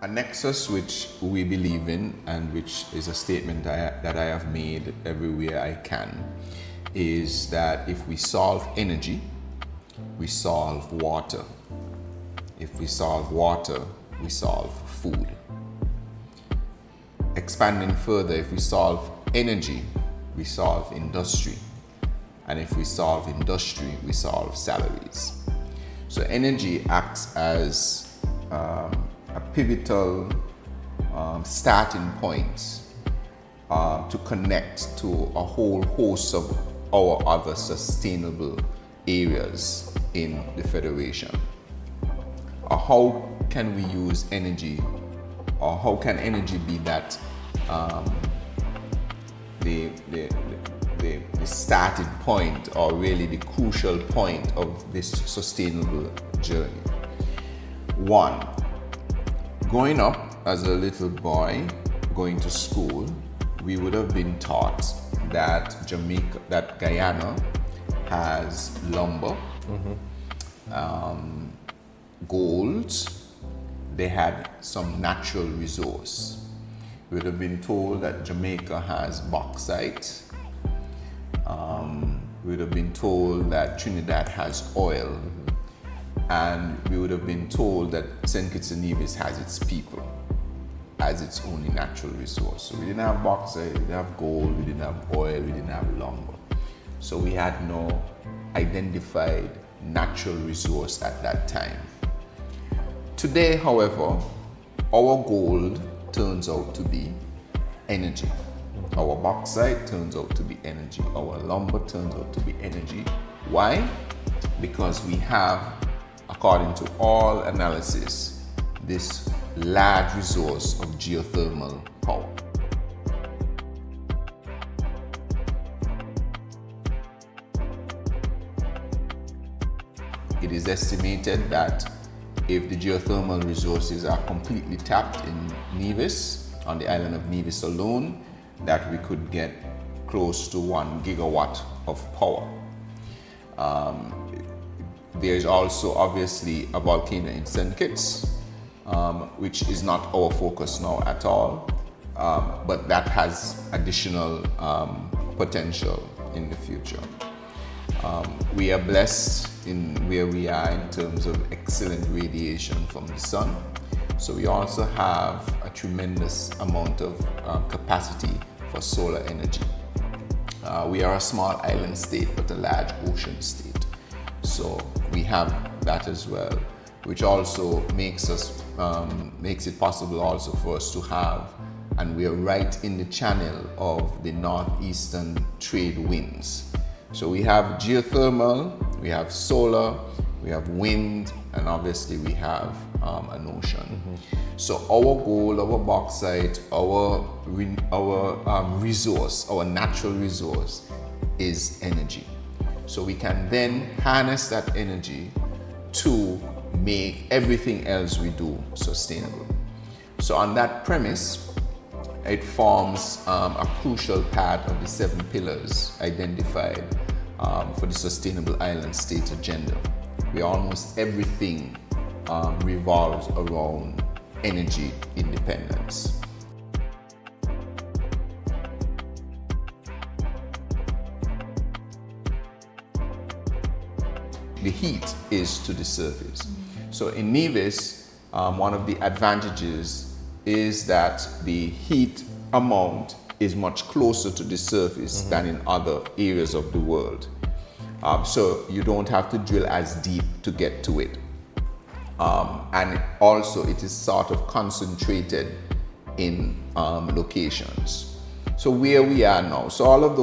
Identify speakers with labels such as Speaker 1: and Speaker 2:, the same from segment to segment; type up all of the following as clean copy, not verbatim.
Speaker 1: A nexus which we believe in, and which is a statement that I have made everywhere I can, is that if we solve energy, we solve water. If we solve water, we solve food. Expanding further, if we solve energy, we solve industry. And if we solve industry, we solve salaries. So energy acts as a pivotal starting point to connect to a whole host of our other sustainable areas in the Federation. How can we use energy, or how can energy be that the starting point, or really the crucial point of this sustainable journey? One, growing up as a little boy, going to school, we would have been taught that Guyana has lumber, gold. They had some natural resource. We would have been told that Jamaica has bauxite. We would have been told that Trinidad has oil. And we would have been told that Saint Kitts and Nevis has its people as its only natural resource. So we didn't have bauxite, we didn't have gold, we didn't have oil, we didn't have lumber. So we had no identified natural resource at that time. Today, however, our gold turns out to be energy. Our bauxite turns out to be energy. Our lumber turns out to be energy. Why? Because we have, according to all analysis, this large resource of geothermal power. It is estimated that if the geothermal resources are completely tapped in Nevis, on the island of Nevis alone, that we could get close to 1 gigawatt of power. There is also obviously a volcano in Saint Kitts, which is not our focus now at all, but that has additional potential in the future. We are blessed in where we are in terms of excellent radiation from the sun. So we also have a tremendous amount of capacity for solar energy. We are a small island state, but a large ocean state. So we have that as well, which also makes it possible also for us to have, and we are right in the channel of the northeastern trade winds. So we have geothermal, we have solar, we have wind, and obviously we have an ocean. So our gold, our bauxite, our resource, our natural resource is energy. So we can then harness that energy to make everything else we do sustainable. So on that premise, it forms a crucial part of the 7 pillars identified for the Sustainable Island State Agenda, where almost everything revolves around energy independence. The heat is to the surface. So in Nevis, one of the advantages is that the heat amount is much closer to the surface than in other areas of the world. So you don't have to drill as deep to get to it. And also it is sort of concentrated in locations. So where we are now, so all of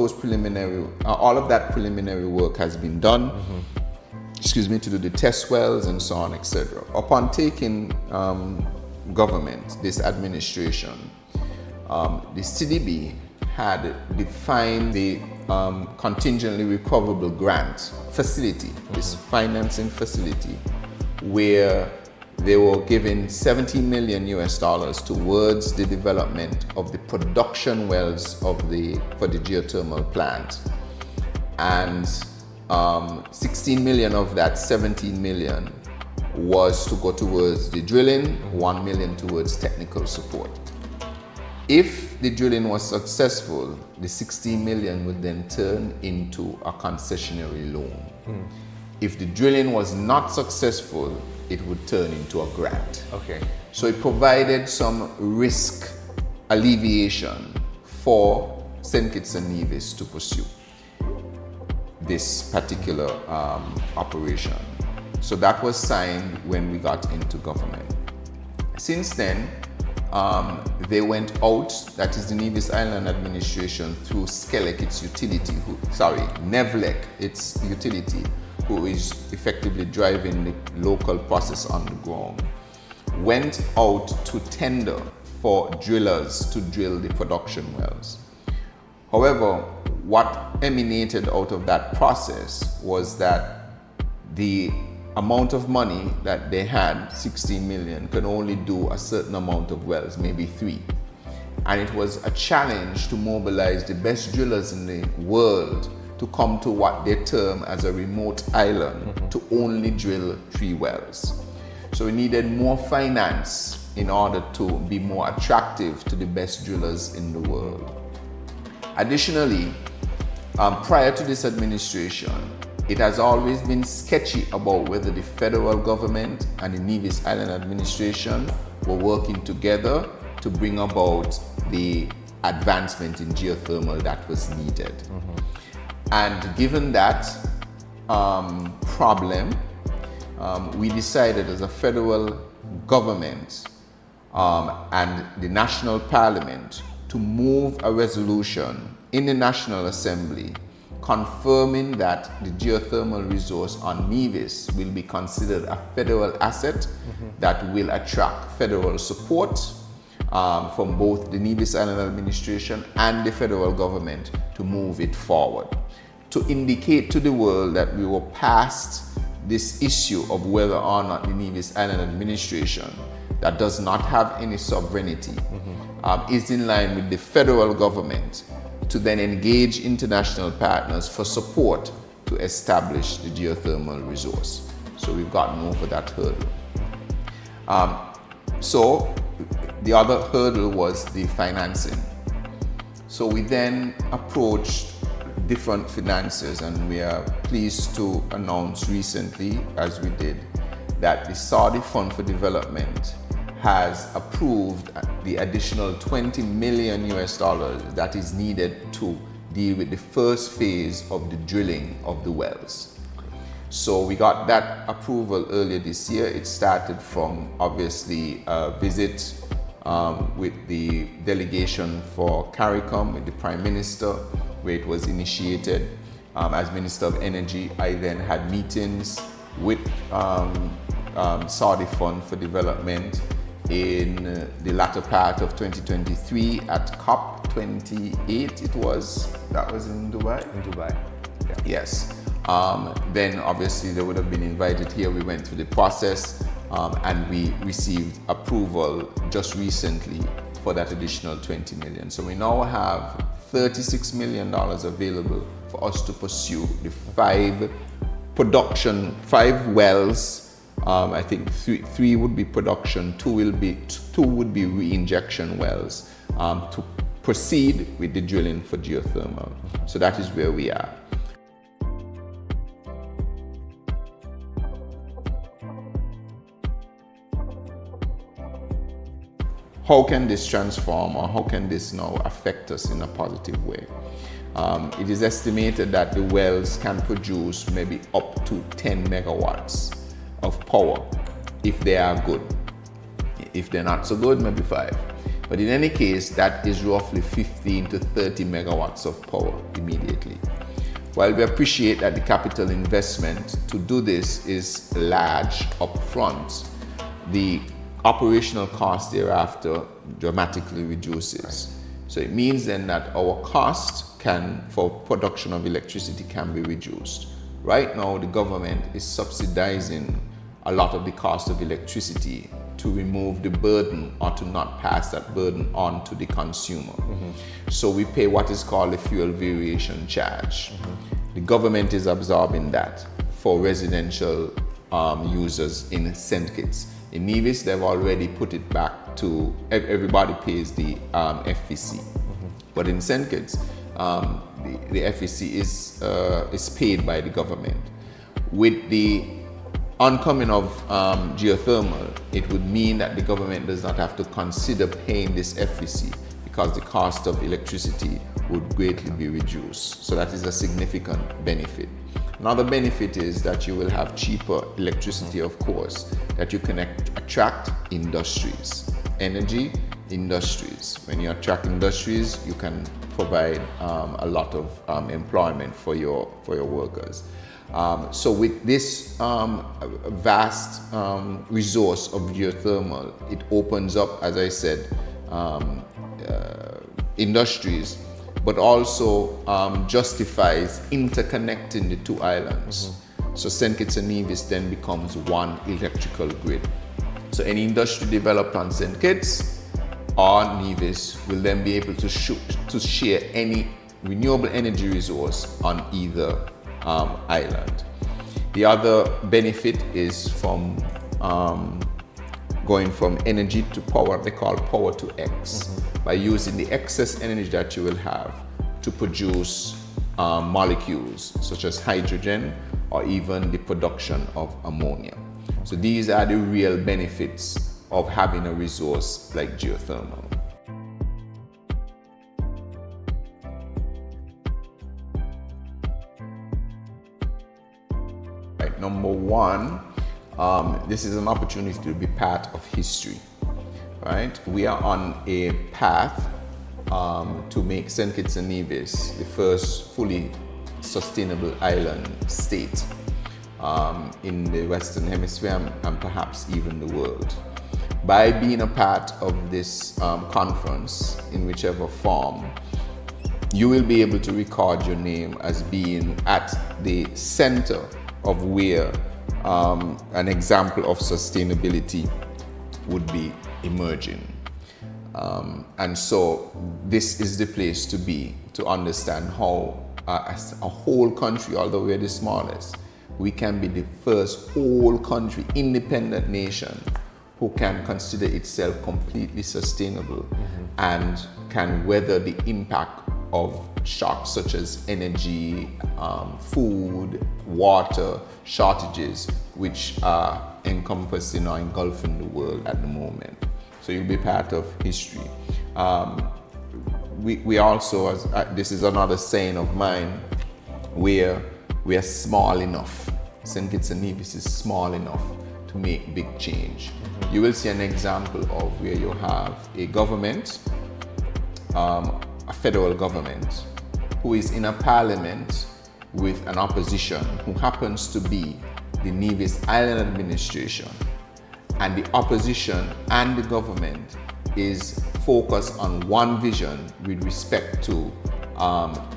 Speaker 1: that preliminary work has been done. To do the test wells and so on, etc. Upon taking government, this administration, the CDB had defined the contingently recoverable grant facility, this financing facility, where they were giving $17 million towards the development of the production wells for the geothermal plant, and 16 million of that 17 million was to go towards the drilling, 1 million towards technical support. If the drilling was successful, the 16 million would then turn into a concessionary loan. If the drilling was not successful, it would turn into a grant.
Speaker 2: Okay.
Speaker 1: So it provided some risk alleviation for Saint Kitts and Nevis to pursue this particular operation. So that was signed when we got into government. Since then, they went out, that is the Nevis Island Administration, through Skelec, its utility, Nevlec, its utility, who is effectively driving the local process on the ground, went out to tender for drillers to drill the production wells. However, what emanated out of that process was that the amount of money that they had, 16 million, could only do a certain amount of wells, maybe 3. And it was a challenge to mobilize the best drillers in the world to come to what they term as a remote island to only drill 3 wells. So we needed more finance in order to be more attractive to the best drillers in the world. Additionally, prior to this administration, it has always been sketchy about whether the federal government and the Nevis Island Administration were working together to bring about the advancement in geothermal that was needed. And given that problem, we decided as a federal government and the National Parliament to move a resolution in the National Assembly confirming that the geothermal resource on Nevis will be considered a federal asset that will attract federal support from both the Nevis Island Administration and the federal government to move it forward, to indicate to the world that we were past this issue of whether or not the Nevis Island Administration, that does not have any sovereignty, is in line with the federal government to then engage international partners for support to establish the geothermal resource. So we've gotten over that hurdle. So the other hurdle was the financing. So we then approached different financiers, and we are pleased to announce recently, as we did, that the Saudi Fund for Development has approved the additional $20 million that is needed to deal with the first phase of the drilling of the wells. So we got that approval earlier this year. It started from obviously a visit with the delegation for CARICOM with the Prime Minister, where it was initiated. As Minister of Energy, I then had meetings with Saudi Fund for Development in the latter part of 2023 at COP28 that was in Dubai?
Speaker 2: In Dubai, yeah.
Speaker 1: Yes. Then obviously they would have been invited here. We went through the process and we received approval just recently for that additional 20 million. So we now have $36 million available for us to pursue the 5 wells. I think three would be production, 2 would be re-injection wells to proceed with the drilling for geothermal. So that is where we are. How can this transform, or how can this now affect us in a positive way? It is estimated that the wells can produce maybe up to 10 megawatts of power if they are good. If they're not so good, maybe 5. But in any case, that is roughly 15 to 30 megawatts of power immediately. While we appreciate that the capital investment to do this is large up front, the operational cost thereafter dramatically reduces. So it means then that our cost for production of electricity can be reduced. Right now, the government is subsidizing a lot of the cost of electricity to remove the burden or to not pass that burden on to the consumer. So we pay what is called a fuel variation charge. The government is absorbing that for residential users in Saint Kitts. In Nevis, they've already put it back to everybody pays the FVC, but in Saint Kitts, the FVC is paid by the government. With the oncoming of geothermal, it would mean that the government does not have to consider paying this FVC because the cost of electricity would greatly be reduced. So that is a significant benefit. Another benefit is that you will have cheaper electricity, of course, that you can attract industries, energy industries. When you attract industries, you can provide a lot of employment for your workers. So with this vast resource of geothermal, it opens up, as I said, industries, but also justifies interconnecting the two islands. So Saint Kitts and Nevis then becomes one electrical grid. So any industry developed on Saint Kitts or Nevis will then be able to share any renewable energy resource on either island. The other benefit is from going from energy to power, they call power to X, by using the excess energy that you will have to produce molecules such as hydrogen or even the production of ammonia. So these are the real benefits of having a resource like geothermal. Right, number one, this is an opportunity to be part of history. Right? We are on a path to make Saint Kitts and Nevis the first fully sustainable island state in the Western Hemisphere and perhaps even the world. By being a part of this conference in whichever form, you will be able to record your name as being at the center of where an example of sustainability would be emerging. And so this is the place to be, to understand how as a whole country, although we're the smallest, we can be the first whole country, independent nation who can consider itself completely sustainable and can weather the impact of shocks such as energy, food, water shortages, which are encompassing or engulfing the world at the moment. So you'll be part of history. We also, this is another saying of mine, where we are small enough. Saint Kitts and Nevis is small enough to make big change. You will see an example of where you have a government, a federal government, who is in a parliament with an opposition who happens to be the Nevis Island administration. And the opposition and the government is focused on one vision with respect to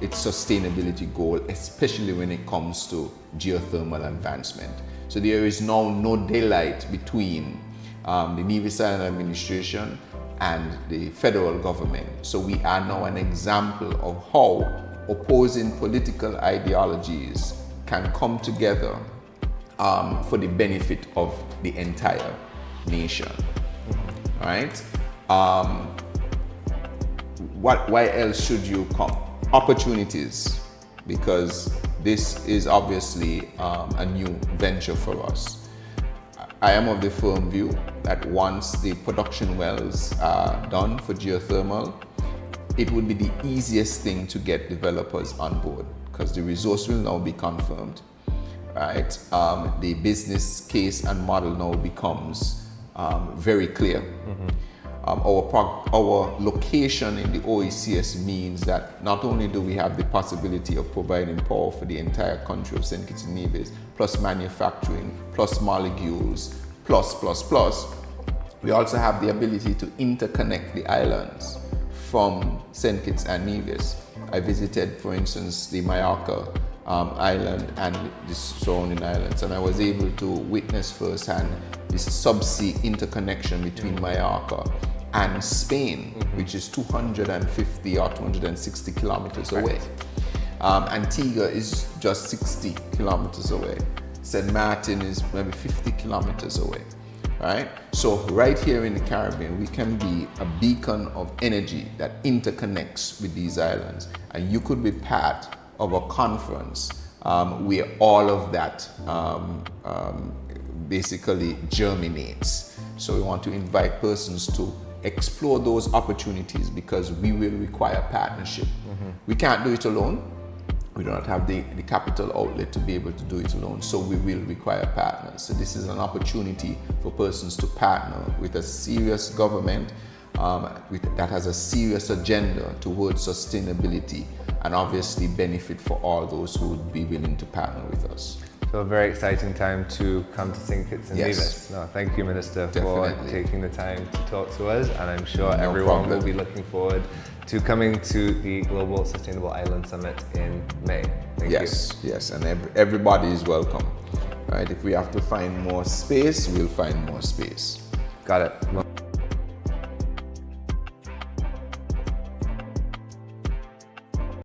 Speaker 1: its sustainability goal, especially when it comes to geothermal advancement. So there is now no daylight between the Nevis Island administration and the federal government. So we are now an example of how opposing political ideologies can come together for the benefit of the entire nation. Right? Why else should you come? Opportunities, because this is obviously a new venture for us. I am of the firm view that once the production wells are done for geothermal, it would be the easiest thing to get developers on board because the resource will now be confirmed. Right? The business case and model now becomes very clear. Our location in the OECS means that not only do we have the possibility of providing power for the entire country of Saint Kitts and Nevis, plus manufacturing, plus molecules, plus, we also have the ability to interconnect the islands from Saint Kitts and Nevis. I visited, for instance, the Mallorca island and the surrounding islands, and I was able to witness firsthand this subsea interconnection between Mallorca and Spain, which is 250 or 260 kilometers away. Antigua is just 60 kilometers away. St. Martin is maybe 50 kilometers away, right? So right here in the Caribbean, we can be a beacon of energy that interconnects with these islands. And you could be part of a conference where all of that basically germinates. So we want to invite persons to explore those opportunities because we will require partnership. We can't do it alone. We do not have the capital outlet to be able to do it alone, so we will require partners. So this is an opportunity for persons to partner with a serious government that has a serious agenda towards sustainability and obviously benefit for all those who would be willing to partner with us.
Speaker 2: So a very exciting time to come to Saint Kitts and
Speaker 1: Yes.
Speaker 2: Nevis. No, thank you, Minister,
Speaker 1: Definitely.
Speaker 2: for taking the time to talk to us, and I'm sure
Speaker 1: No
Speaker 2: everyone
Speaker 1: problem.
Speaker 2: will be looking forward to coming to the Global Sustainable Island Summit in May. Thank
Speaker 1: Yes, and everybody is welcome. Right? If we have to find more space, we'll find more space.
Speaker 2: you. Got it. Well,